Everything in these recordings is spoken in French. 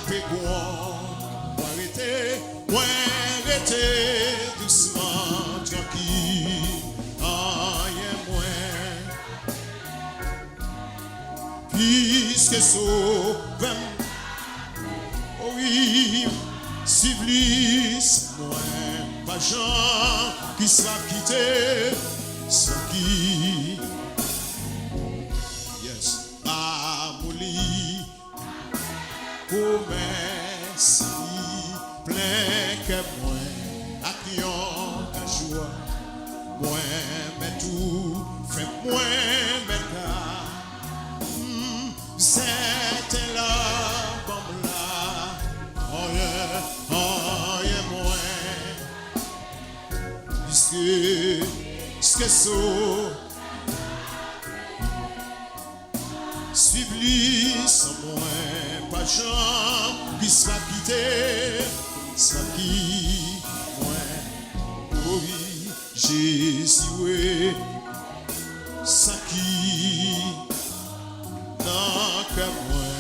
fait quoi? Moi arrêter doucement, tranquille, rien moins. Puisque sauvem, oui, civilis, moi, pas gens qui savent quitter, sans qui, yes, amouli, commerce, plein que moi, à qui on a joie, moi, mais tout, fait moi, mais car. C'était la bombe là, oh yeah, moi. Puisque so, suivi sans moi, pas gens qui soit quitté, sans qui, moi, oui, Jésus, oui, sans qui. Dans que moi,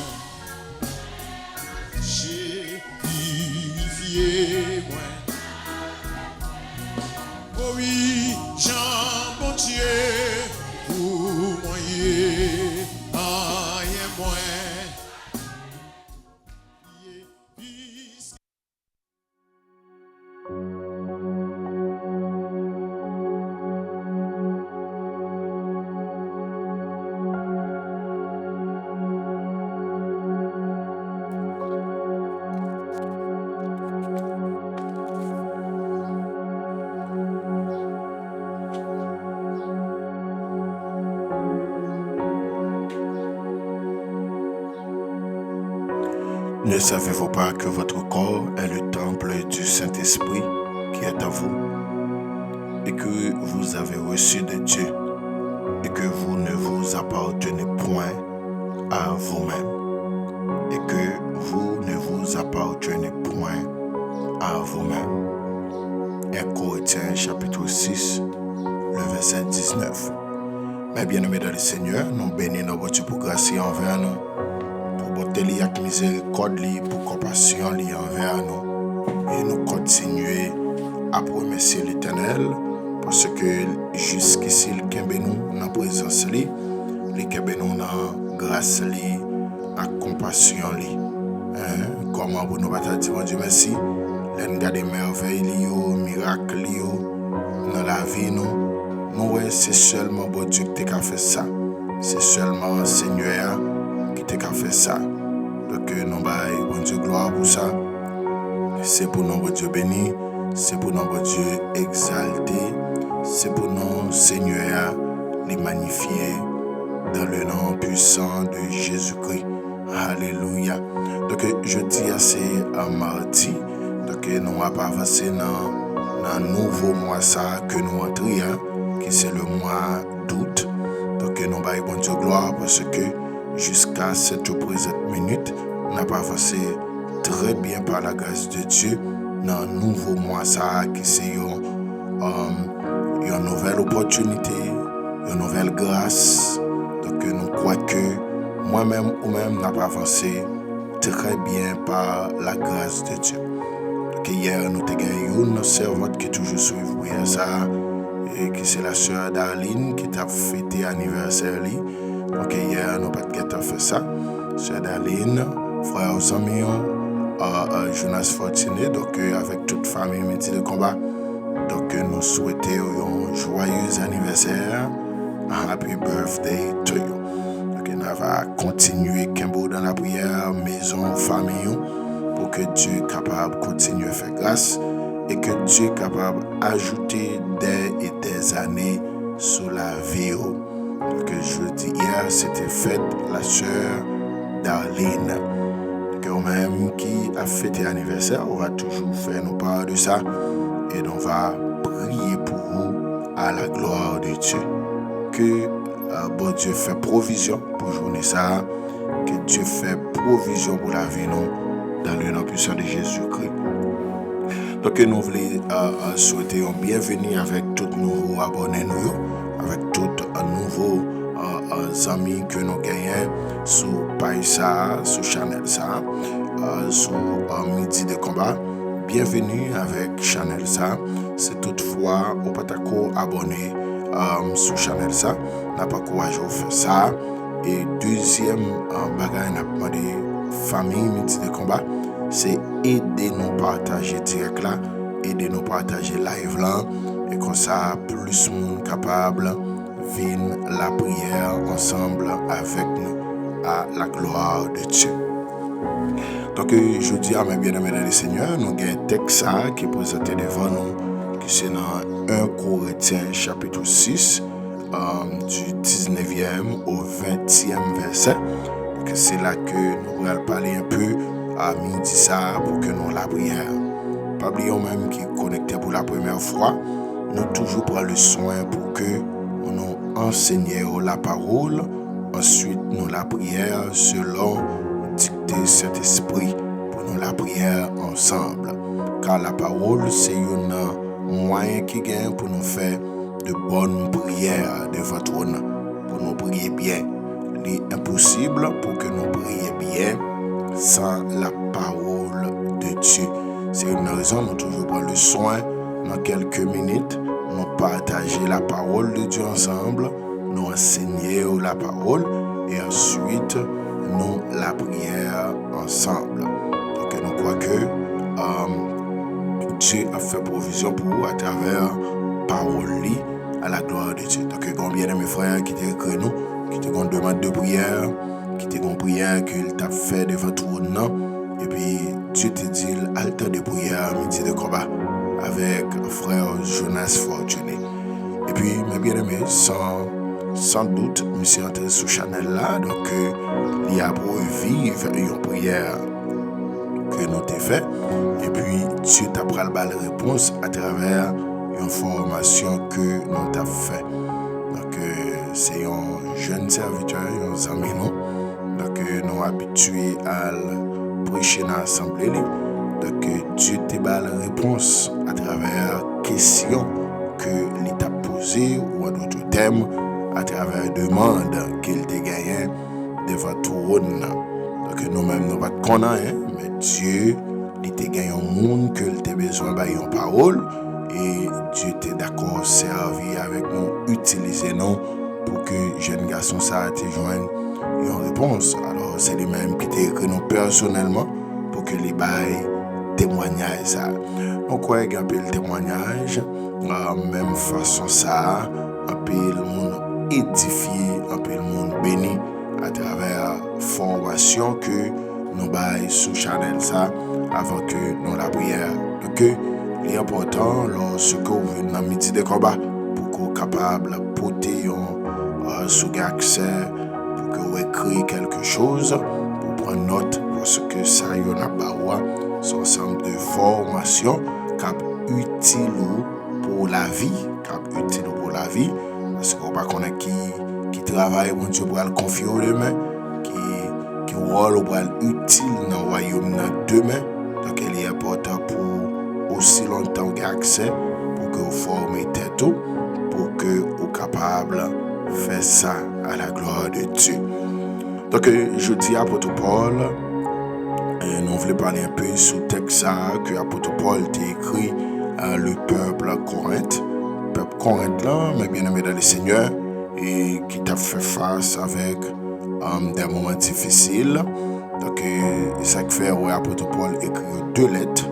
j'ai purifié moi. Oh oui, Jean bon Dieu, pour moi, rien moins. Ne savez-vous pas que votre corps est le temple du Saint-Esprit qui est en vous et que vous avez reçu de Dieu et que vous ne vous appartenez point à vous-même et que vous ne vous appartenez point à vous-même. 1 Corinthiens chapitre 6, le verset 19. Mes bien-aimés dans le Seigneur, nous bénissons notre pour grâce envers nous. Bonté li ak miséricorde li pour compassion li envers nous et nous continuer à remercier l'Éternel parce que jusqu'ici il kembe nous dans présence li kembe nous dans grâce li ak compassion li comment pour nous pas dire mon Dieu merci l'en garder merveille li yo miracle li yo dans la vie nous c'est seulement bon Dieu qui t'a fait ça, c'est seulement Seigneur qui t'a fait ça. Donc nous baillons bon Dieu gloire pour ça. C'est pour nous bon Dieu béni, c'est pour nous bon Dieu exalté, c'est pour nous Seigneur les magnifier dans le nom puissant de Jésus-Christ. Alléluia. Donc je dis c'est un mardi. Donc nous va pas avancer dans un nouveau mois ça que nous entrons, qui c'est le mois d'août. Donc nous baillons bon Dieu gloire parce que jusqu'à cette présente minute, on n'a pas avancé très bien par la grâce de Dieu dans un nouveau mois ça qui c'est une nouvelle opportunité, une nouvelle grâce. Donc nous croyons que moi-même ou même n'a pas avancé très bien par la grâce de Dieu. Donc hier nous avons gagné une servante qui est toujours suivie pour ça et qui c'est la sœur Darlene qui a fêté l'anniversaire. Donc hier, nous n'avons pas fait ça. Sœur Darlene, frère Osamio, Jonas Fortuné, donc avec toute famille métier de combat. Donc nous souhaitons un joyeux anniversaire. Happy birthday to you. Donc nous allons continuer dans la prière, maison, famille, pour que Dieu est capable de continuer à faire grâce et que Dieu est capable d'ajouter des et des années sur la vie. Que jeudi hier, c'était fête la sœur Darlene. Que même qui a fêté l'anniversaire, on va toujours faire nos part de ça. Et on va prier pour vous à la gloire de Dieu. Que bon Dieu fait provision pour journée ça. Que Dieu fait provision pour la vie nous, dans le nom puissant de Jésus-Christ. Donc nous voulons souhaiter une bienvenue avec tous nos abonnés, avec tous nouveaux amis que nous gagnons sur page ça, sur channel ça. sur Midi de Combat. Bienvenue avec Channel ça. C'est toutefois au patako abonné sur Channel ça. N'a pas courage à faire ça. Et deuxième bagage n'a demandé famille Midi de Combat, c'est aider nous partager direct là, aider nous partager live là, et comme ça plus monde capable vivre la prière ensemble avec nous à la gloire de Dieu. Donc je dis à mes bien-aimés dans le Seigneur, nous avons un texte qui est présenté devant nous, qui c'est dans 1 Corinthiens chapitre 6, du 19e au 20e verset. Donc c'est là que nous allons parler un peu à midi ça pour que nous la prière. Pas oublier même qui est connecté pour la première fois, nous toujours prendre le soin pour que nous enseignions la parole, ensuite nous la prière selon dicté Saint-Esprit pour nous la prière ensemble. Car la parole c'est un moyen qui gagne pour nous faire de bonnes prières devant trône, pour nous prier bien. Il est impossible pour que nous prions bien sans la parole de Dieu. C'est une raison, nous toujours prendre le soin, dans quelques minutes, nous partager la parole de Dieu ensemble, nous enseigner la parole et ensuite nous la prière ensemble. Donc nous croyons que Dieu a fait provision pour vous à travers parole à la gloire de Dieu. Donc combien de mes frères qui t'écrit nous, qui te demandent de prière, qui te prière qu'il t'a fait devant tout le nom, et puis Dieu te dit alter de prière midi de combat avec frère Jonas Fortuné. Et puis mes bien-aimés, sans doute, je suis entré sur Channel là, donc il y a pour vivre une prière que nous t'ai fait, et puis Dieu t'a pris la réponse à travers une formation que nous t'avons fait. Donc c'est un jeune serviteur, un ami nous, donc nous habitués à prêcher dans l'assemblée. Donc Dieu t'a pris la réponse à travers questions que il t'a posées ou à d'autres thèmes, à travers demandes qu'il t'a gagné devant tout le monde. Donc nous-mêmes nous ne connaissons pas, mais Dieu il t'a gagné un monde que il t'a besoin de une parole. Et Dieu était d'accord servir avec nous, utiliser nous pour que jeune garçon ça te joigne une réponse. Alors c'est les mêmes qui t'écrit nous personnellement pour que les bails témoignage ça. Donc quoi il y a un peu le témoignage, même façon ça, un peu le monde édifié, un peu le monde béni à travers formation que nous bail sur Channel ça avant que nous la prière. Donc il est important lorsque vous venez dans midi de combat pour que vous soyez capable de porter un accès, pour que vous écrivez quelque chose, pour prendre note, parce que ça y en a pas, c'est un ensemble de formations qui sont utiles pour la vie, parce qu'on ne sait pas qui travaille, bon Dieu, pour le confier demain, qui rôle pour utile dans le royaume demain. Donc il est important pour aussi longtemps vous avez accès pour que vous formez tête pour que vous soyez capable de faire ça à la gloire de Dieu. Donc je dis à apôtre Paul, nous voulons parler un peu sur le texte que apôtre Paul a écrit à le peuple Corinthe. Le peuple Corinthe là, mais bien aimé dans le Seigneur, et qui t'a fait face avec des moments difficiles. Donc ça fait apôtre Paul écrit 2 lettres.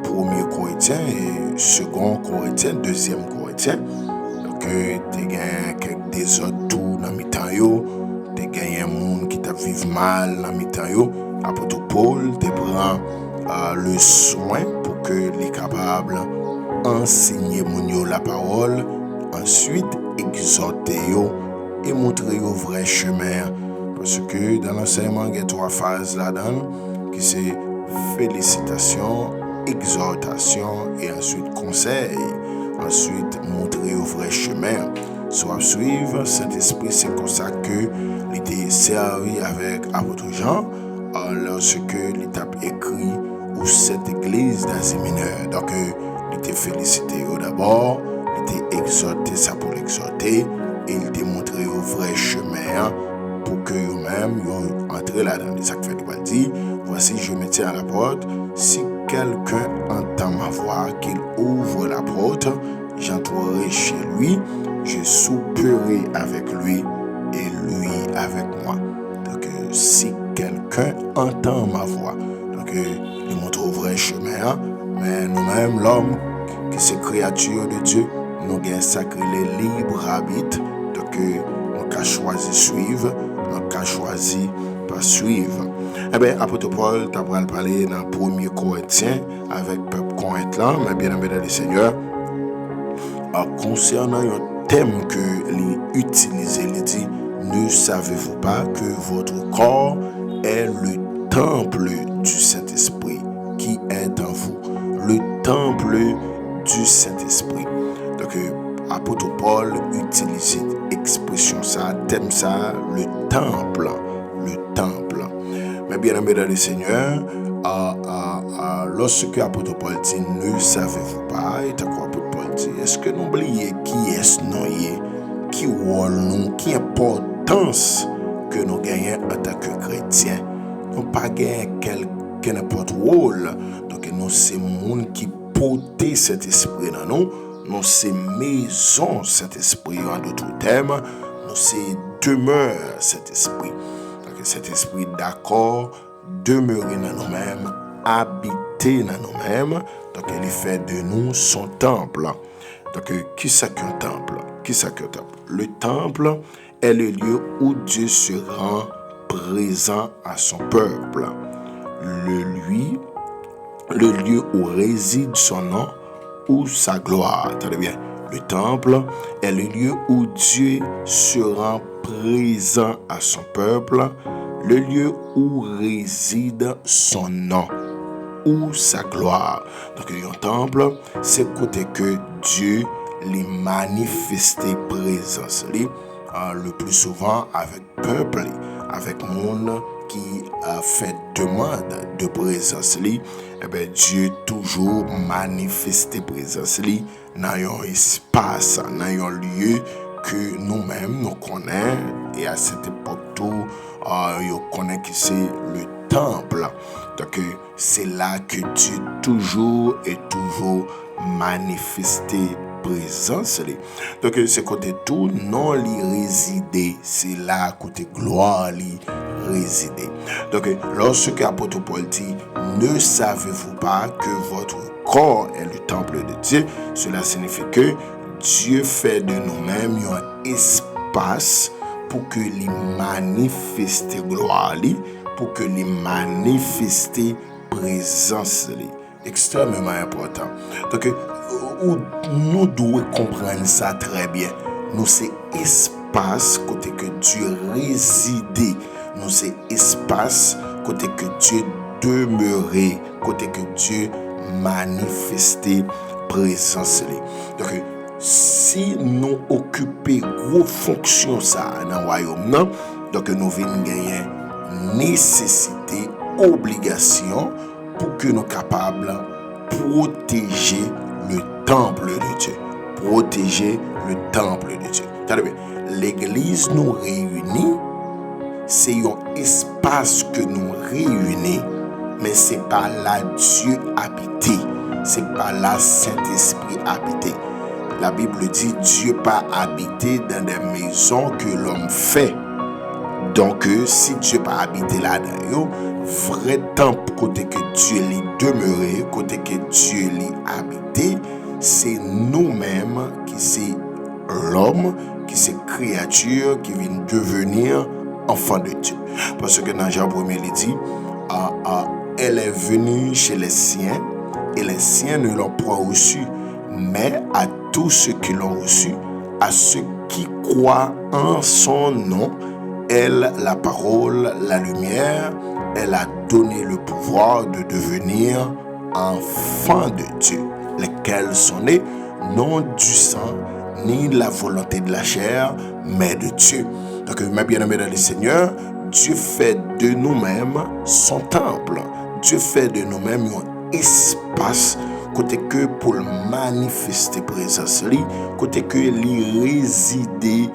Premier Corinthien et second Corinthien, deuxième Corinthien. Donc, tu as gagné des autres tout dans le temps, tu as gagné un monde qui t'a vécu mal dans le temps. Apôtre Paul te prend le soin pour que les capables enseigner la parole, ensuite exhorter et montrer au vrai chemin. Parce que dans l'enseignement, il y a 3 phases là-dedans qui c'est félicitations, exhortation et ensuite conseil, ensuite montrer au vrai chemin. Soit suivre cet esprit, c'est comme ça que il était servi avec apôtre Jean lorsque il a écrit ou cette église d'Asie mineure. Donc il était félicité d'abord, il était exhorté ça pour l'exhorter et il était montré au vrai chemin pour que eux-mêmes entrent là-dedans. C'est ça que fait qu'il dit, voici je me tiens à la porte. Si quelqu'un entend ma voix, qu'il ouvre la porte, j'entrerai chez lui, je souperai avec lui et lui avec moi. Donc, si quelqu'un entend ma voix, donc, il me trouverait chemin, mais nous-mêmes, l'homme, qui c'est créature de Dieu, nous avons sacré les libres arbitres, donc, nous avons choisi suivre, nous avons choisi pas suivre. Eh bien, apôtre Paul, tu as parlé dans 1 Corinthiens avec le peuple corinthien, mais bien aimé dans le Seigneur, concernant un thème que l'utilisé, il dit, ne savez-vous pas que votre corps est le temple du Saint-Esprit qui est en vous? Le temple du Saint-Esprit. Donc, apôtre Paul utilise expression ça, thème ça, le temple. Mais bien aimé dans le Seigneur, lorsque apôtre Paul dit ne savez-vous pas, et apôtre Paul dit, est-ce que nous oublions qui est nous, qui rôle nous, qui importance que nous gagnons en tant que chrétiens? Nous pas gagner quel n'importe rôle. Donc nous c'est monde qui porte cet esprit dans nous. Nous c'est maison cet esprit en d'autres termes. Nous c'est demeure cet esprit. Donc cet esprit d'accord demeurer dans nous-mêmes, habiter dans nous-mêmes. Donc il fait de nous son temple. Donc qui c'est qu'un temple? Le temple est le lieu où Dieu se rend présent à son peuple. Le lieu où réside son nom ou sa gloire. Attendez bien. Le temple est le lieu où Dieu se rend présent à son peuple. Le lieu où réside son nom ou sa gloire. Donc, un temple, c'est côté que Dieu les manifester présence le plus souvent avec peuple, avec monde qui a fait demande de présence Dieu toujours manifester présence dans un espace, dans un lieu que nous-mêmes nous connaissons, et à cette époque tout on connaît que c'est le temple. Donc c'est là que Dieu toujours manifesté présence. Donc c'est côté tout non li résider, c'est là côté gloire li résider. Donc lorsque apôtre Paul dit ne savez-vous pas que votre corps est le temple de Dieu, cela signifie que Dieu fait de nous-mêmes un espace pour que les manifester gloire li, pour que les manifester présence li. Extrêmement important. Donc nous devons comprendre ça très bien. Nous c'est espace côté que Dieu réside. Nous c'est espace côté que Dieu demeurait, côté que Dieu manifestait présence. Donc si nous occupons gros fonction ça dans le royaume, donc nous venons gagner nécessité, obligation pour que nous soyons capables de protéger le temple de Dieu. Protéger le temple de Dieu. L'église nous réunit, c'est un espace que nous réunit, mais ce n'est pas là Dieu habité, ce n'est pas là Saint-Esprit habité. La Bible dit Dieu pas habité dans des maisons que l'homme fait. Donc, si Dieu pas habité là-dedans, vrai temple côté que Dieu l'y demeuré, côté que Dieu l'y habité, c'est nous-mêmes qui c'est l'homme, qui c'est créature qui vient devenir enfant de Dieu. Parce que dans Jean 1er, il dit, elle est venue chez les siens et les siens ne l'ont pas reçu, mais à tous ceux qui l'ont reçu, à ceux qui croient en son nom, elle, la parole, la lumière, elle a donné le pouvoir de devenir enfants de Dieu, lesquels sont nés non du sang, ni de la volonté de la chair, mais de Dieu. Donc, mes bien-aimés dans le Seigneur, Dieu fait de nous-mêmes son temple. Dieu fait de nous-mêmes un espace côté que pour manifester présence, côté que lui résider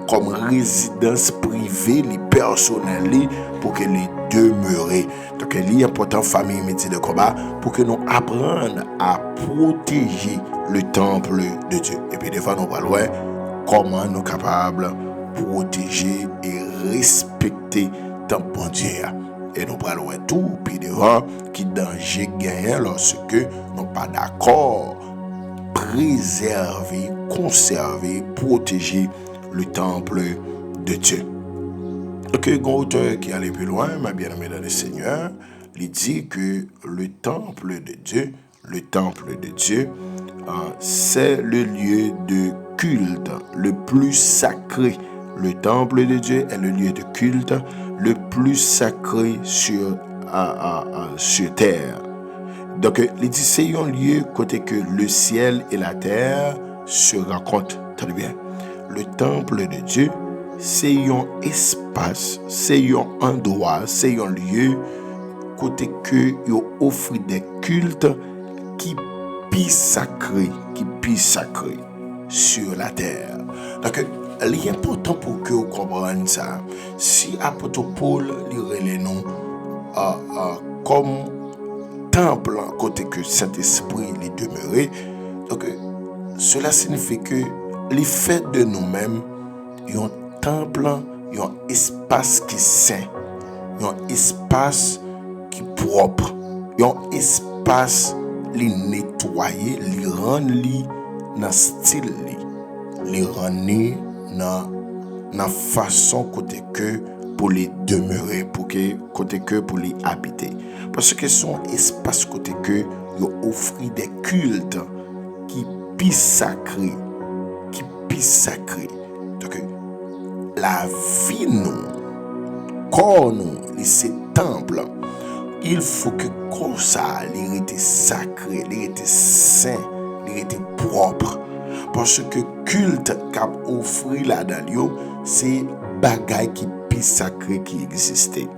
comme résidence privée, les personnels, pour que les demeurer. Donc, il est important, famille, métier de combat, pour que nous apprenions à protéger le temple de Dieu. Et puis, des fois, nous allons voir comment nous sommes capables de protéger et respecter le temple de Dieu. Et nous allons voir tout, puis devant, qui danger gagne lorsque nous ne sommes pas d'accord. Préserver, conserver, protéger le temple de Dieu. Donc, un auteur qui allait plus loin, ma bien-aimée dans le Seigneur, il dit que le temple de Dieu, c'est le lieu de culte le plus sacré. Le temple de Dieu est le lieu de culte le plus sacré sur terre. Donc, il dit c'est un lieu côté que le ciel et la terre se rencontrent. Très bien. Le temple de Dieu, c'est un espace, c'est un endroit, c'est un lieu côté que il offre des cultes qui plus sacré sur la terre. Donc, l'important pour que vous compreniez ça, si apôtre Paul lirait les noms comme temple côté que Saint-Esprit les demeurait, donc cela signifie que les faits de nous-mêmes, un temple, un espace qui est saint, un espace qui est propre, un espace li nettoyer, li rendre li dans style li rendre dans façon côté que pour les demeurer, pour que côté que pour les habiter, parce que son espace côté que yo offre des cultes qui plus sacré. Donc la vie nous, corps nous, c'est temple. Il faut que comme ça, il était sacré, il était saint, il était propre. Parce que culte qu'a offert là-dedans, c'est bagaille qui plus sacré qui existait.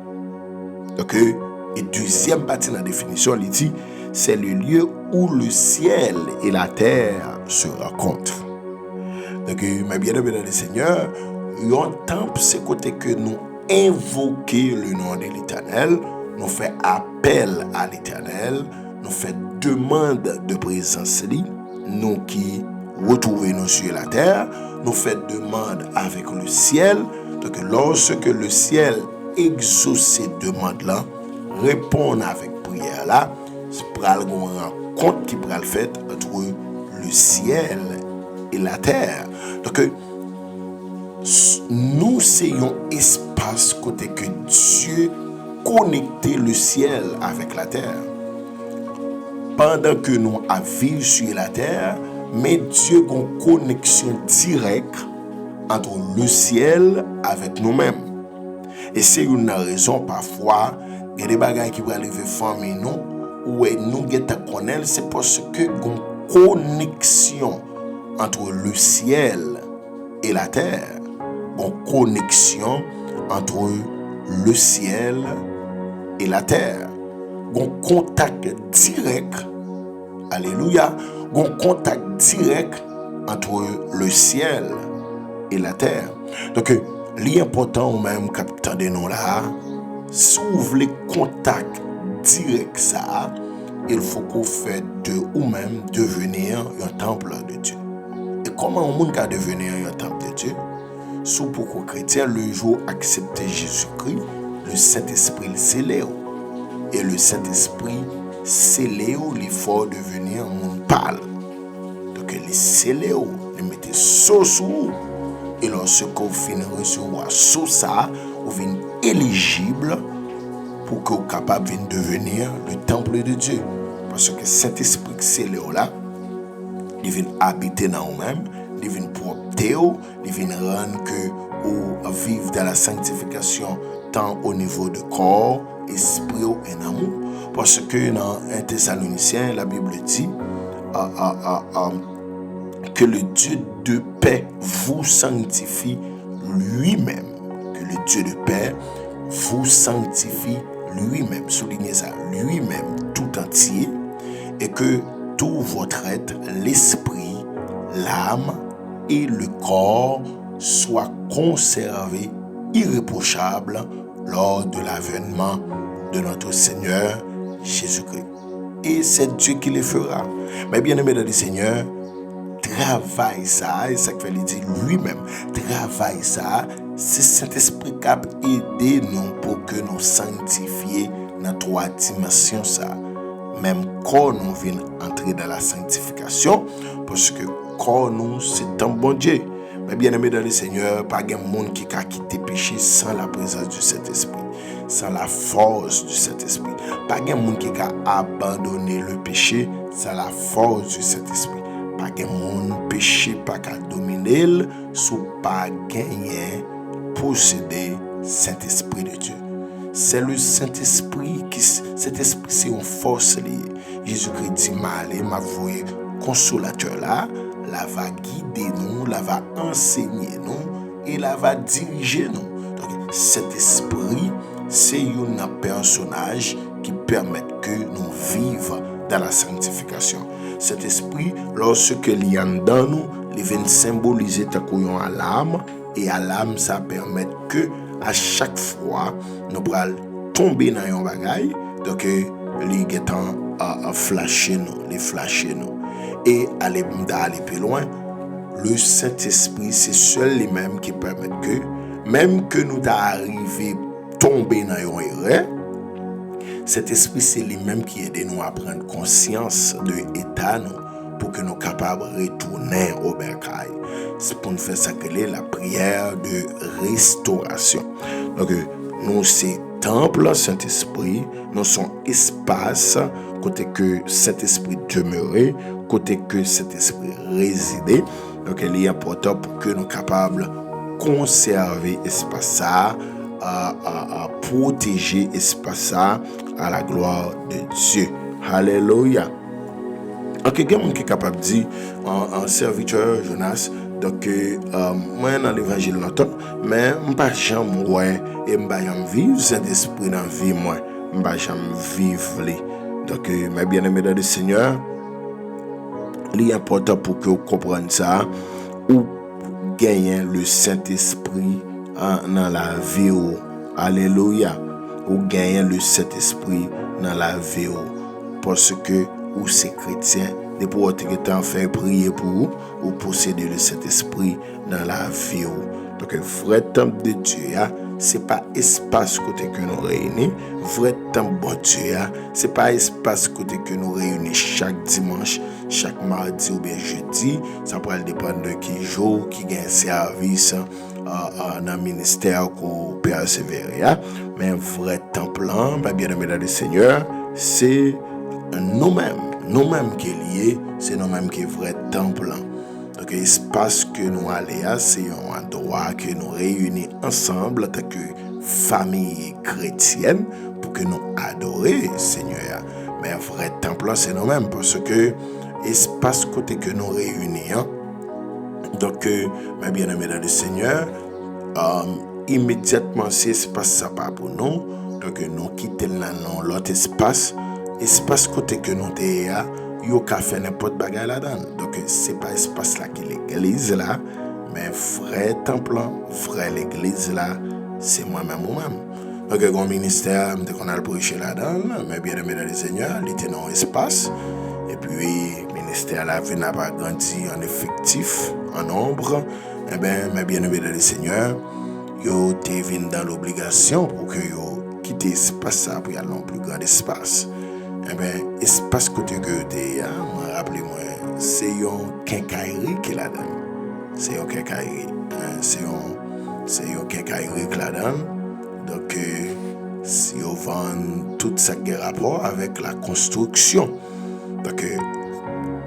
Donc, et deuxième partie de la définition, il dit, c'est le lieu où le ciel et la terre se rencontrent. Donc, mes bien-aimés dans le Seigneur, un temple, c'est côté que nous invoquons le nom de l'Éternel, nous faisons appel à l'Éternel, nous faisons demande de présence, nous qui retrouvons sur la terre, nous faisons demande avec le ciel. Donc, lorsque le ciel exauce ces demandes-là, répond avec prière-là, c'est pour une rencontre qui pourra le faire entre le ciel et la terre. Donc, nous, c'est un espace côté que Dieu connecter le ciel avec la terre. Pendant que nous vivons sur la terre, mais Dieu a une connexion directe entre le ciel avec nous-mêmes. Et c'est une raison parfois, il y a des bagages qui vont arriver famille nous, où nous connaissons, c'est parce que une connexion entre le ciel et la terre, une connexion entre le ciel et la terre, un contact direct, alléluia, un contact direct entre le ciel et la terre. Donc, l'important même capitaine de nous là, si vous voulez contact direct ça, il faut qu'on fasse de vous-même devenir un temple de Dieu. Et comment on peut devenir un temple de Dieu? Sous pour chrétien, le jour accepter Jésus-Christ, le Saint-Esprit le scellé. Et le Saint-Esprit scellé l'effort de devenir mon pâle. Donc, il scellé, il mettait sous. Et lorsque vous finissez de recevoir sous ça, vous venez éligible pour que vous soyez capable de devenir le temple de Dieu. Parce que Saint-Esprit scellé là, il vient habiter dans vous-même, il vient propter, il vient rendre que vous vivez dans la sanctification tant au niveau de corps, esprit et amour. Parce que dans 1 Thessaloniciens, la Bible dit que le Dieu de paix vous sanctifie lui-même. Que le Dieu de paix vous sanctifie lui-même. Soulignez ça, lui-même tout entier. Et que tout votre être, l'esprit, l'âme et le corps soient conservés irréprochables lors de l'avènement de notre Seigneur Jésus-Christ. Et c'est Dieu qui le fera. Mais bien aimé dans le Seigneur, travail ça, et ça que fait dire lui-même, travail ça, c'est Saint-Esprit qui a aidé nous pour que nous sanctifions dans trois dimensions ça. Même quand nous venons entrer dans la sanctification, parce que quand nous, c'est un bon Dieu. Mais bien aimé dans le Seigneur, pas de monde qui a quitté le péché sans la présence du Saint-Esprit, sans la force du Saint-Esprit. Pas de monde qui a abandonné le péché sans la force du Saint-Esprit. Pas de monde péché pas qu'à dominer sous pas gagner posséder Saint-Esprit de Dieu. C'est le Saint-Esprit cet esprit c'est une force liée. Jésus-Christ dit m'a voué consolateur là, la va guider nous, la va enseigner nous et la va diriger nous. Donc cet esprit c'est un personnage qui permet que nous vivions dans la sanctification. Cet esprit, lorsque il y a dans nous, il vient symboliser ta couillon à l'âme, et à l'âme, ça permet que à chaque fois, nous allons tomber dans un bagaille, donc les guettants flasher nous, et aller plus loin. Le Saint-Esprit, c'est seul lui-même qui permet que, même que nous arrivons à tomber dans un erreur, cet esprit, c'est lui-même qui aide nous à prendre conscience de l'état pour que nous soyons capables de retourner au bercail. C'est pour nous faire ça que la prière de restauration. Donc, nous, c'est temple Saint-Esprit, nous sommes espace, côté que cet esprit demeurait, côté que cet esprit résidait. Donc, il est important pour que nous soyons capables de conserver l'espace ça, à protéger l'espace à la gloire de Dieu. Alléluia. Ok, il y a quelqu'un qui est capable de dire en serviteur Jonas, donc moi dans l'évangile longtemps, mais je ne pas jamais ouais et je ne pas jamais vivre cet esprit dans la vie moi, je ne pas jamais vivre. Donc mes bien-aimés dans le Seigneur, il est important pour que vous compreniez ça, ou gagner le Saint-Esprit dans la vie. Alléluia. Ou gagner le Saint-Esprit dans la vie. Parce que ou c'est chrétien, de pouvoir faire prier pour vous, ou posséder le Saint-Esprit dans la vie. Donc, le vrai temple de Dieu, c'est pas espace côté que nous réunissons. Vrai temple de Dieu, c'est pas espace côté que nous réunissons chaque dimanche, chaque mardi ou bien jeudi. Ça pourrait dépendre de qui jour, qui gagne service dans le ministère qu'on persévère. Mais un vrai temple, bien aimé dans le Seigneur, c'est nous-mêmes qui est lié, c'est nous-mêmes qui est vrai temple. Donc l'espace que nous allons, c'est un endroit que nous réunissons ensemble en tant que famille chrétienne pour que nous adorions le Seigneur. Mais un vrai temple, c'est nous-mêmes parce que l'espace côté que nous réunissons, donc mes bien-aimés dans le Seigneur, immédiatement si l'espace ça pas pour nous, donc nous quittons l'autre espace côté que nous sommes, yo ka fait n'importe bagay là-dedans. Donc c'est pas espace là qui l'église là, mais vrai temple, vrai l'église là, c'est moi-même ou même. Donc un ministère qu'on a le prêcher là-dedans, mais bien aimé dans le Seigneur, il était dans espace et puis ministère là n'a pas grandi en effectif, en nombre. Et mais bien aimé dans le Seigneur, yo te vinn dans l'obligation pour que yo quitte espace ça pour aller dans plus grand espace. Espace côté que tu rappelez-moi, c'est un quincaillerie qui est là-dedans. C'est un quincaillerie. C'est un quincaillerie qui est là-dedans. Donc, si on vend tout ça qui a rapport avec la construction. Donc,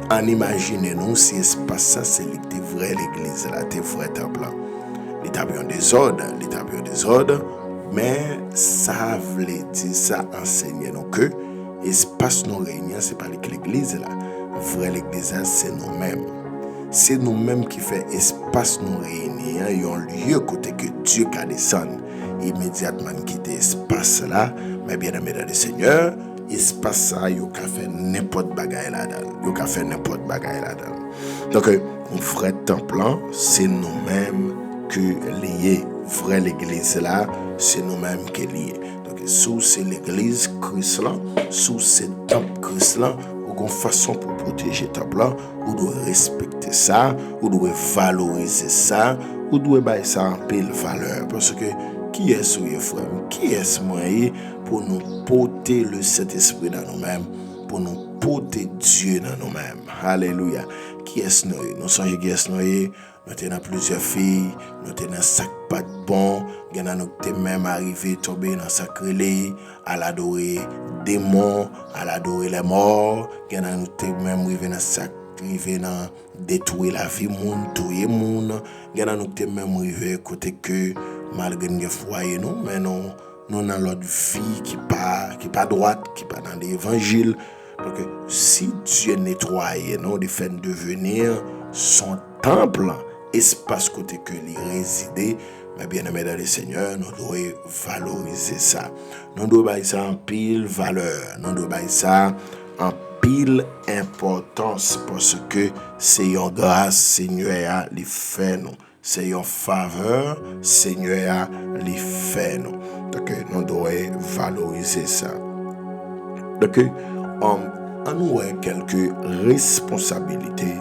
en imaginez-nous si l'espace ça, c'est vrai l'église, là, c'est vrai temple. L'état bien désordre, mais ça veut dire, ça enseigne nous que espace nous réunions, c'est pas l'église là. Vrai l'église, c'est nous-mêmes. C'est nous-mêmes qui fait espace nous réunir. Il y a un lieu côté que Dieu qui descend. Immédiatement quitter espace là. Mais bien aimé dans le Seigneur, espace ça, il y a fait n'importe bagaille là-dedans. Donc, un vrai temple, c'est nous-mêmes que lié. vraie l'église là, c'est nous-mêmes qui est lié. Donc, sous c'est l'église Christ là, sous c'est temple Christ là, ou une façon pour protéger temple là, ou doit respecter ça, ou doit valoriser ça, ou doit bailler ça en pile valeur. Parce que qui est-ce que frère? Qui est-ce moi pour nous porter le Saint-Esprit dans nous-mêmes, pour nous porter Dieu dans nous-mêmes. Alléluia. Qui est-ce nous? Nous sommes qui est-ce nous? Nous avons plusieurs filles, nous avons un sac pas de bon, nous sommes même arrivés tomber dans sac relais, à l'adorer démons, à l'adorer les morts, nous sommes même arrivés dans sac, arrivés dans détruire la vie monde, tuer monde, nous sommes même arrivés côté que malgré nos foyers nous, mais nous dans l'autre vie qui pas droite, qui pas dans l'évangile. Donc si Dieu nettoie nous, de faire devenir son temple, espace côté que il réside, mais bien aimé dans le Seigneur, nous devons valoriser ça. Nous devons mettre ça en pile valeur. Nous devons mettre ça en pile importance parce que c'est une grâce Seigneur à les faire nous. C'est une faveur Seigneur à les faire nous. Donc nous devons valoriser ça. Donc on nous a quelques responsabilités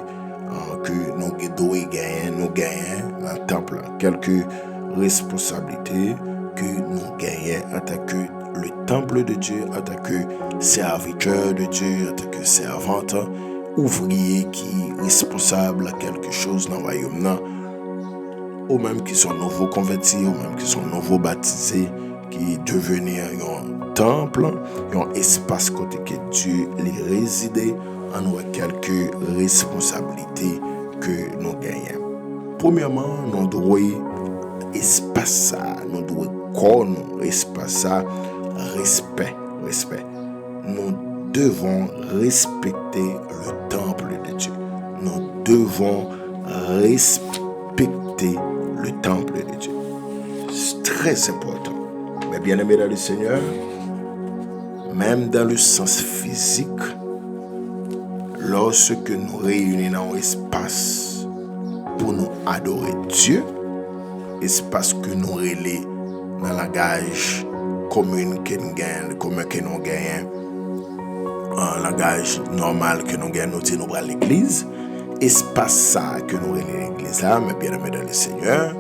que nous devons gagner dans le temple. Quelques responsabilités que nous gagnons en tant que le temple de Dieu, en tant que serviteur de Dieu, en tant que servante, ouvrier qui est responsable à quelque chose dans le royaume, ou même qui sont nouveaux convertis, ou même qui sont nouveaux baptisés, qui devenir un temple, un espace côté que Dieu les réside, en a quelques responsabilités que nous gagnons. Premièrement, nous devons espace ça, nous devons connaître espace ça, respect. Nous devons respecter le temple de Dieu. Nous devons respecter le temple de Dieu. C'est très important. Mais bien aimé dans le Seigneur, même dans le sens physique, lorsque nous réunissons dans un espace pour nous adorer Dieu, espace que nous relais dans la langage commune que nous gagnons, un langage normal que nous gagnons, nous allons à l'église, espace ça que nous relais l'église là, mais bien aimé dans le Seigneur,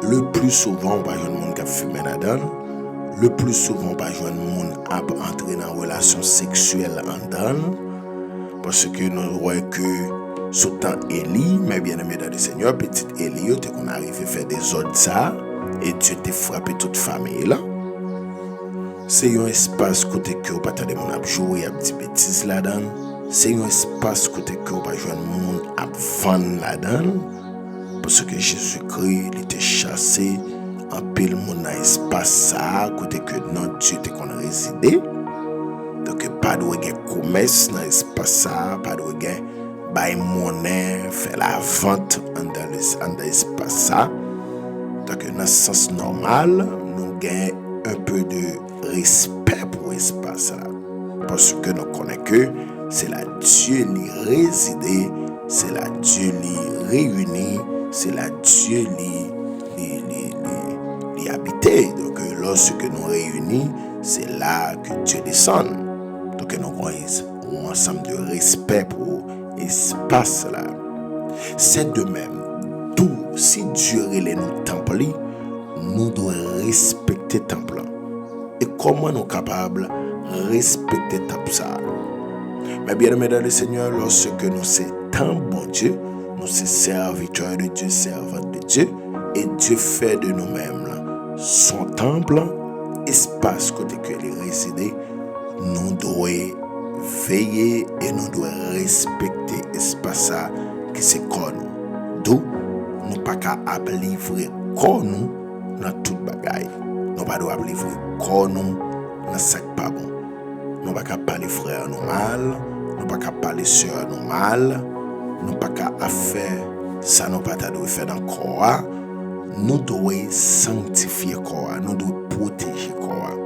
le plus souvent, on va jouer un monde qui a fumé là-dedans. Le plus souvent, on va jouer un monde qui a entré dans une relation sexuelle en dedans. Parce que nous voyons que sous temps Élie, mais bien aimé dans le Seigneur, petite Élie, on arrive à faire des ordres ça, et Dieu t'a frappé toute famille là. C'est un espace côté que on pas attendre mon a jouer à petites bêtises là-dedans. C'est un espace côté que on va jouer un monde à vendre là-dedans. Parce que Jésus-Christ il était chassé en pile mon espace ça côté que notre Dieu était qu'on résidé. Donc pas de commerce dans l'espace ça, pas de bail monnaie, faire la vente dans l'espace ça. Donc dans le sens normal, nous gagnons un peu de respect pour l'espace là. Parce que nous connaissons que c'est la Dieu qui réside, c'est la Dieu qui réunit, c'est la Dieu qui habite. Donc lorsque nous réunissons, c'est là que Dieu descend. Donc nous avons un ensemble de respect pour l'espace là. C'est de même. Tout, si Dieu est nous temple, nous devons respecter le temple. Et comment nous sommes capables de respecter le temple ça? Mais bien aimé dans le Seigneur, lorsque nous sommes tant bon Dieu, nous sommes serviteurs de Dieu, servantes de Dieu, et Dieu fait de nous-mêmes là, son temple, espace côté que il réside, nous devons veiller et nous devons respecter l'espace qui c'est corps nous. D'où nous pas capable livrer corps nous dans toute bagaille. Nous pas doit livrer corps nous dans sac pas bon. Nous pas capable parler frère nous mal, nous pas capable parler sœur nous mal, nous pas capable faire ça nous pas doit faire dans corps. Nous devons sanctifier corps, nous devons protéger corps.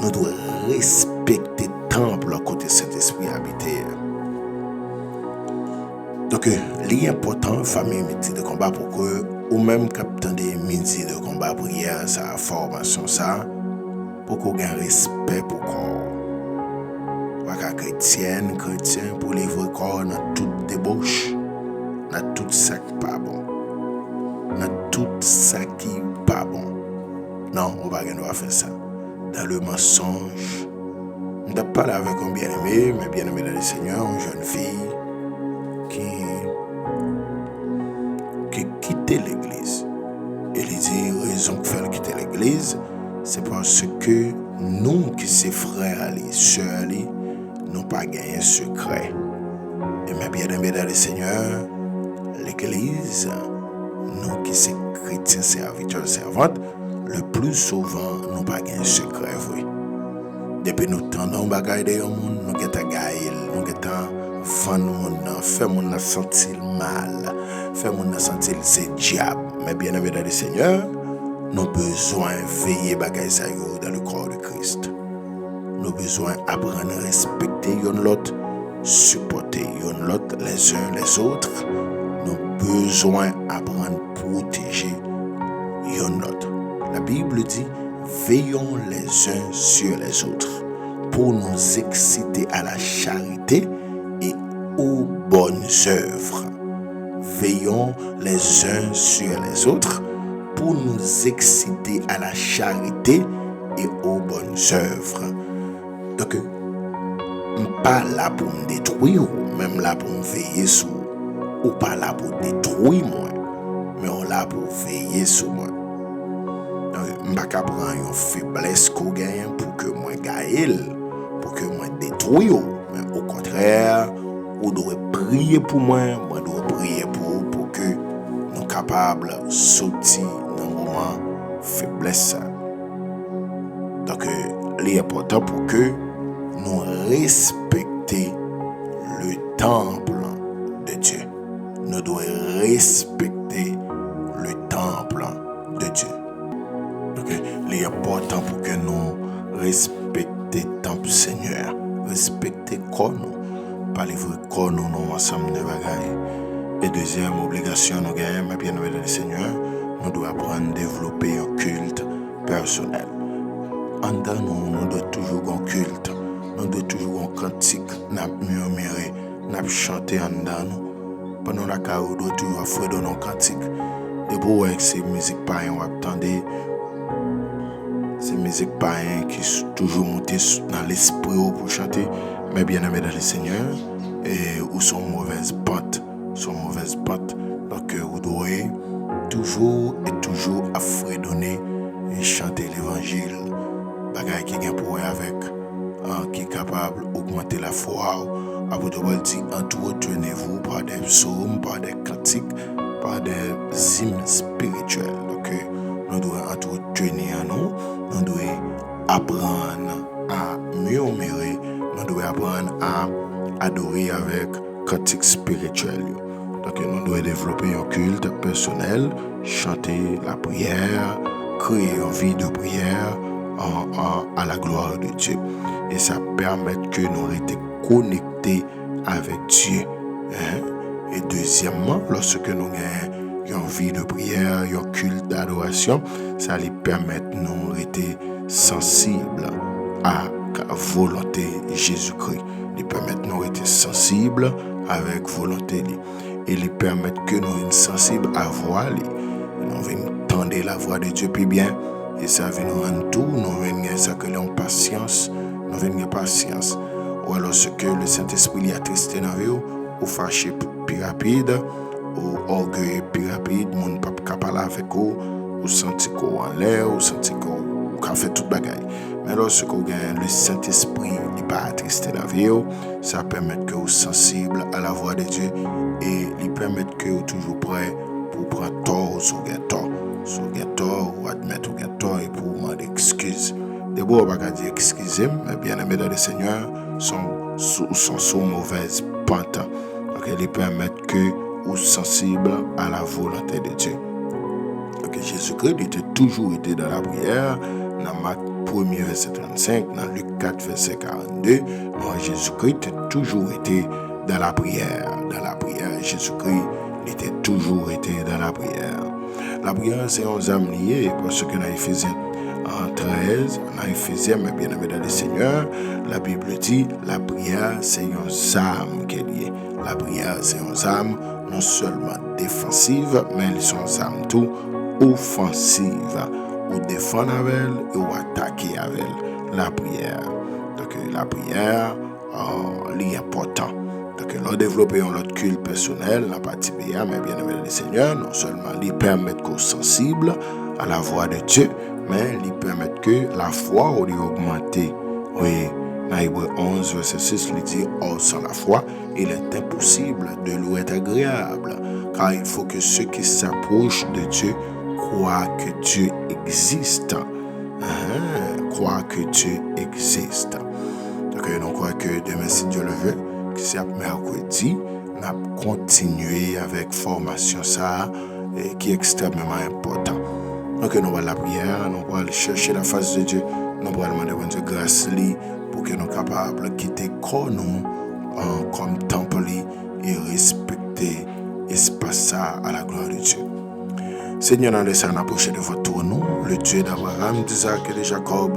Nous devons respecter le temple côté Saint-Esprit habité. Donc, l'important, famille, métier de combat pour que ou même captant des midi de combat prière, sa formation ça, pour qu'on ait respect pour corps. Pas chrétien, pour livrer corps dans toute débauche, dans tout ça qui pas bon. Dans tout ça qui pas bon. Non, on va pas faire ça. Dans le mensonge, on ne parle avec un bien-aimé, mais bien-aimé dans le Seigneur, une jeune fille qui quittait l'église. Et il dit, raison que fait quitter l'église, c'est parce que nous qui sommes frères et sœurs, nous pas gagné secret. Et mes bien-aimés dans le Seigneur, l'église, nous qui sommes chrétiens, serviteurs, servantes, le plus souvent, nous pas gagné secret, oui. Depuis nous tendons bagaille de monde, nous avons gaïl, nous avons vendre monde, faire monde sentir mal, faire monde sentir c'est diable. Mais bien aimé dans le Seigneur, nous avons besoin de veiller bagaille ça dans le corps de Christ. Nous avons besoin d'apprendre à respecter l'autre, supporter l'autre les uns les autres. Nous avons besoin d'apprendre à protéger l'autre. La Bible dit, veillons les uns sur les autres pour nous exciter à la charité et aux bonnes œuvres. Veillons les uns sur les autres pour nous exciter à la charité et aux bonnes œuvres. Donc, je ne suis pas là pour me détruire, même là pour me veiller sur ou pas là pour détruire moi, mais on est là pour veiller sur moi. Je ne vais pas prendre une faiblesse qu'on gagne pour que moi gagne, pour que moi détruise. Mais au contraire, on doit prier pour moi, moi dois prier pour que nous soyons capables de sortir dans le moment de faiblesse. Donc, il est important pour que nous respections le temple de Dieu. Nous devons respecter le temple de Dieu. Donc, il est important pour que nous respections le temple Seigneur, respecter corps nous, pas livrer corps nous ensemble de bagailles. Et deuxième obligation nous gagnons, mais bien aimé le Seigneur, nous devons apprendre à développer un culte personnel. En dedans nous devons toujours un culte, nous devons toujours un cantique, nous murmurer, nous chanter en dedans nous. Pendant la carrière, nous devons toujours faire nos cantiques. De beau avec ces musiques païennes, on attendre ces musiques païennes qui sont toujours montées dans l'esprit pour chanter, mais bien aimé dans le Seigneur, et où sont mauvaises pentes, donc vous devez toujours et toujours affredonner et chanter l'évangile, bagaille qui est pour avec, qui est capable d'augmenter la foi. Après de dire, entretenez-vous par des psaumes, par des cantiques, par des hymnes spirituels. Donc, nous devons entretenir nous devons apprendre à murmurer, nous devons apprendre à adorer avec cantiques spirituels. Donc, nous devons développer un culte personnel, chanter la prière, créer une vie de prière à la gloire de Dieu. Et ça permet que nous restions connectés avec Dieu. Et deuxièmement, lorsque nous avons une vie de prière, un culte d'adoration, ça lui permet de nous rester sensibles à la volonté de Jésus-Christ. Il permet de nous rester sensibles avec volonté. Et il permet que nous soyons sensibles à voir. Nous venons tendre la voix de Dieu plus bien. Et ça vient nous rendre tout. Nous venons ça que l'on patience. Nous venons patience. Ou alors ce que le Saint-Esprit a tristé dans la vie, ou fâché plus rapide, ou orgueil plus rapide, mon pas capable avec vous, ou senti qu'on en l'air, ou senti qu'on fait toute bagaille. Mais lorsque vous gagnez le Saint-Esprit, il n'est pas attristé dans la vie, ça permet que vous soyez sensible à la voix de Dieu et il permet que vous soyez toujours prêt pour prendre tort sur le tort. Sur le tort, ou admettre le tort et pour demander excuse. D'abord, on va dire excusez, mais bien aimé dans le Seigneur, sont sur mauvaise pente. Donc, ils permettent que vous sensibles à la volonté de Dieu. Donc, Jésus-Christ était toujours été dans la prière. Dans Marc 1er, verset 35, dans Luc 4, verset 42, Jésus-Christ a toujours été dans la prière. Dans la prière, Jésus-Christ était toujours été dans la prière. La prière, c'est un âme lié, parce que dans Éphésiens 13, dans Éphésiens, mes bien-aimés dans le Seigneur, la Bible dit, la prière, c'est un âme qui est lié. La prière, c'est un âme non seulement défensive, mais elles sont âmes tout offensive. Ou défendre avec elle, ou attaquer avec elle. La prière. Donc, la prière, est important. Donc, l'on développe notre culte personnel, la partie prière, mais bien aimé le Seigneur, non seulement lui permettre qu'on soit sensible à la voix de Dieu, mais lui permettre que la foi ou augmente. Oui, dans Hébreux 11, verset 6, il dit, or sans la foi, il est impossible de lui être agréable, car il faut que ceux qui s'approchent de Dieu croient que Dieu existe. Croient que Dieu existe. Donc, on croit que demain, si Dieu le veut, que c'est mercredi, on a continué avec formation ça, qui est extrêmement important. Donc, nous allons la prière, nous allons aller chercher la face de Dieu, nous allons demander à Dieu grâce pour que nous soyons capables de quitter corps nous comme temple et respecter l'espace à la gloire de Dieu. Seigneur, nous allons approcher de votre nom, le Dieu d'Abraham, d'Isaac et de Jacob.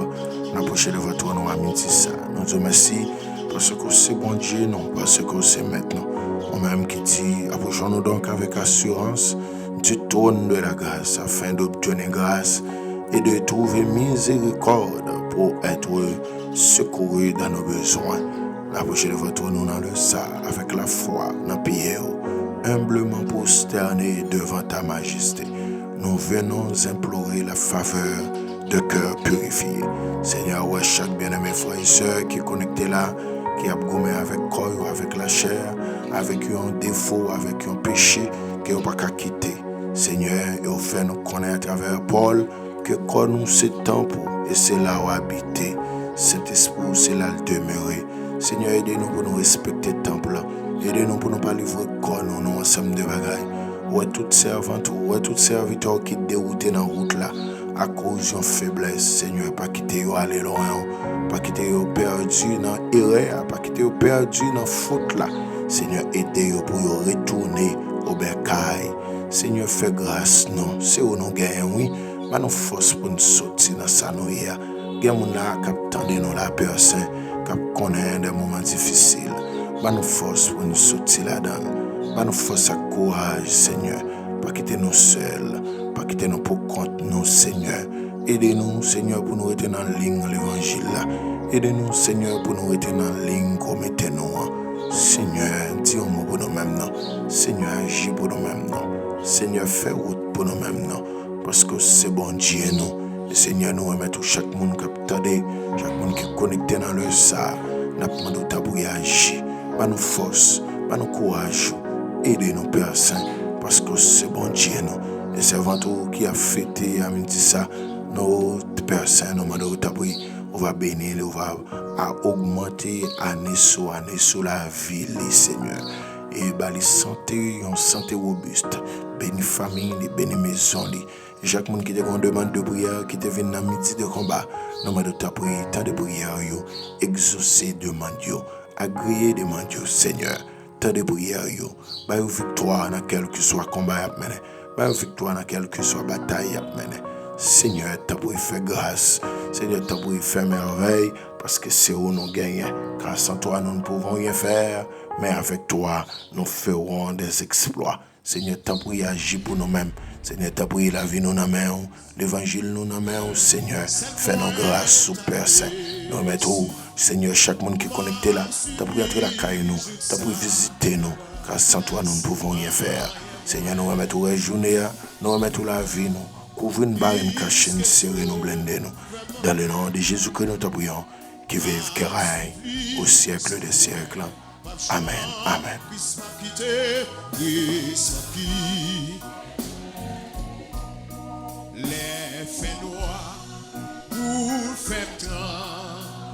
Nous approcher de votre nom à midi ça. Nous te remercions parce que c'est bon Dieu, non parce que c'est maintenant. Nous-mêmes qui dit, approchons-nous donc avec assurance du trône de la grâce afin d'obtenir grâce et de trouver miséricorde pour être secouru dans nos besoins. Nous approcher de votre nom dans le ça avec la foi, dans prière, humblement prosterné devant ta majesté. Nous venons implorer la faveur de cœur purifié. Seigneur, ouais, chaque bien-aimé frère et soeur qui est connecté là, qui a gommé avec corps, avec la chair, avec un défaut, avec un péché, qui n'a pas qu'à quitter. Seigneur, et au fait nous connaître à travers Paul, que corps nous c'est temple et c'est là où habiter. Cet esprit, c'est là où demeurer. Seigneur, aidez-nous pour nous respecter le temple. Aidez-nous pour ne pas livrer corps nous ensemble de bagailles. Ouais, toute servante, ouais, tout serviteur qui dérouté dans la route là, à cause de faiblesse, Seigneur, pas quitter yo aller loin, pas quitter yo perdu dans l'erreur, pas quitter yo perdu dans la faute là. Seigneur, aidez yo pour yo retourner au bercail. Seigneur, fais grâce, non, c'est où nous gagnons, oui, mais nous force pour nous sortir dans sa noyée. Gagnons là, qui attendent nous la personne, qui connaît des moments difficiles, mais nous force pour nous sortir là-dedans. Nous force à courage, Seigneur, pas quitter nous seuls, pas quitter nous pour compte nous, Seigneur. Aidez-nous, Seigneur, pour nous être dans la ligne de l'évangile. Aidez-nous, Seigneur, pour nous être dans la ligne comme nous. Seigneur, dis-moi pour nous-mêmes, non. Seigneur, agis pour nous-mêmes, non. Seigneur, fais route pour nous-mêmes, non. Parce que c'est bon Dieu, nous. Et Seigneur, nous remettons chaque monde qui attendait, chaque monde qui est connecté dans le ça. Nous demandons ta pour agir. Pas nous force, pas nous courage. Aidez-nous, Père Saint, parce que c'est bon Dieu, nous. Et c'est avant tout qui a fêté à midi ça, nos Père Saint, nous demandons ta pour on va bénir, on va augmenter année sur la vie, Seigneur. Et la santé, une santé robuste. Bénis famille, bénis maison. Chaque monde qui te demande de prière, qui te vient dans midi de combat, nous demandons ta prière, tant de prière, exaucer demande, agréer demande, Seigneur. Tant de prière, bah victoire dans quel que soit combat à mener, bah victoire dans quel que soit bataille à mener. Seigneur, t'as pour faire grâce. Seigneur, t'as pour faire merveille, parce que c'est où nous gagnons. Car sans toi, nous ne pouvons rien faire, mais avec toi, nous ferons des exploits. Seigneur, t'as pour agir pour nous-mêmes. Seigneur, t'as pour la vie nous dans main, l'évangile nous dans main, Seigneur. Fais-nous grâce au Père Saint. Nous mettons, Seigneur, chaque monde qui est connecté là, t'as pour entrer la caille nous, t'as pour visiter nous, car sans toi, nous ne pouvons rien faire. Seigneur, nous remettons la journée, nous remettons la vie, nous. Couvre une barre, une cachée, une serrée, nous blender nous. Dans le nom de Jésus-Christ, nous te prions, qui vive, qui règne au siècle des siècles. Amen. Amen. Les faits noirs pour faire grand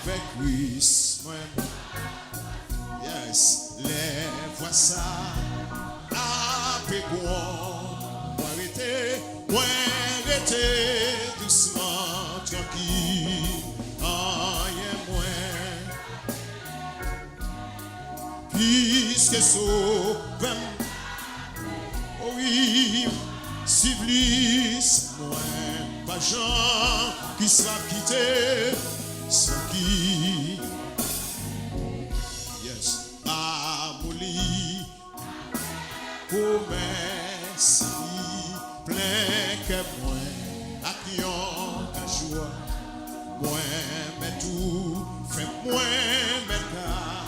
avec Christ. Yes, les voix ça avec moi arrêtez doucement tranquille rien moins puisque sauvem oui supplice, moi, pas Jean, qui sera quitté, sans qui, yes, amoli, promesse, plein que moi, à qui on a joie, moi, mais tout, fait moi, mais car,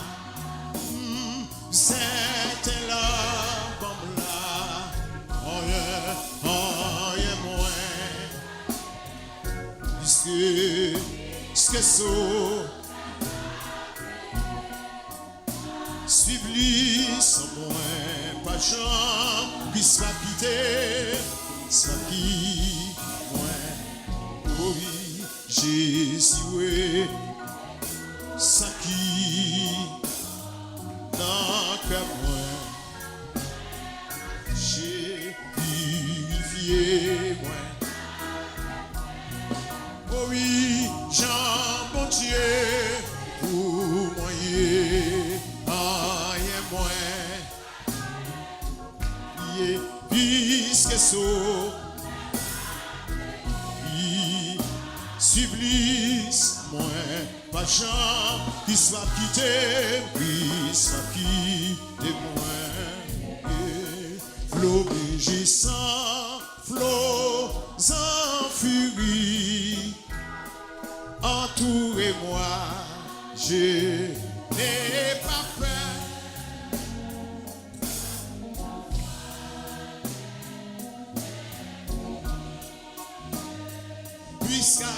c'était là, bon là, oh yeah, moi, puisque so, suivi sans moi, pas champ, qui sera quitté, sans qui, moi, oui, Jésus, oui, sans qui, dans que moi, j'ai purifié, moi. Oh oui, Jean, bon Dieu, pour moi, moi, puisque so, supplice, moi, pas Jean, qui soit quitté, puis soit quitté, moi, l'obéissant, flot en furie, entourez-moi, je n'ai pas peur. Puisqu'à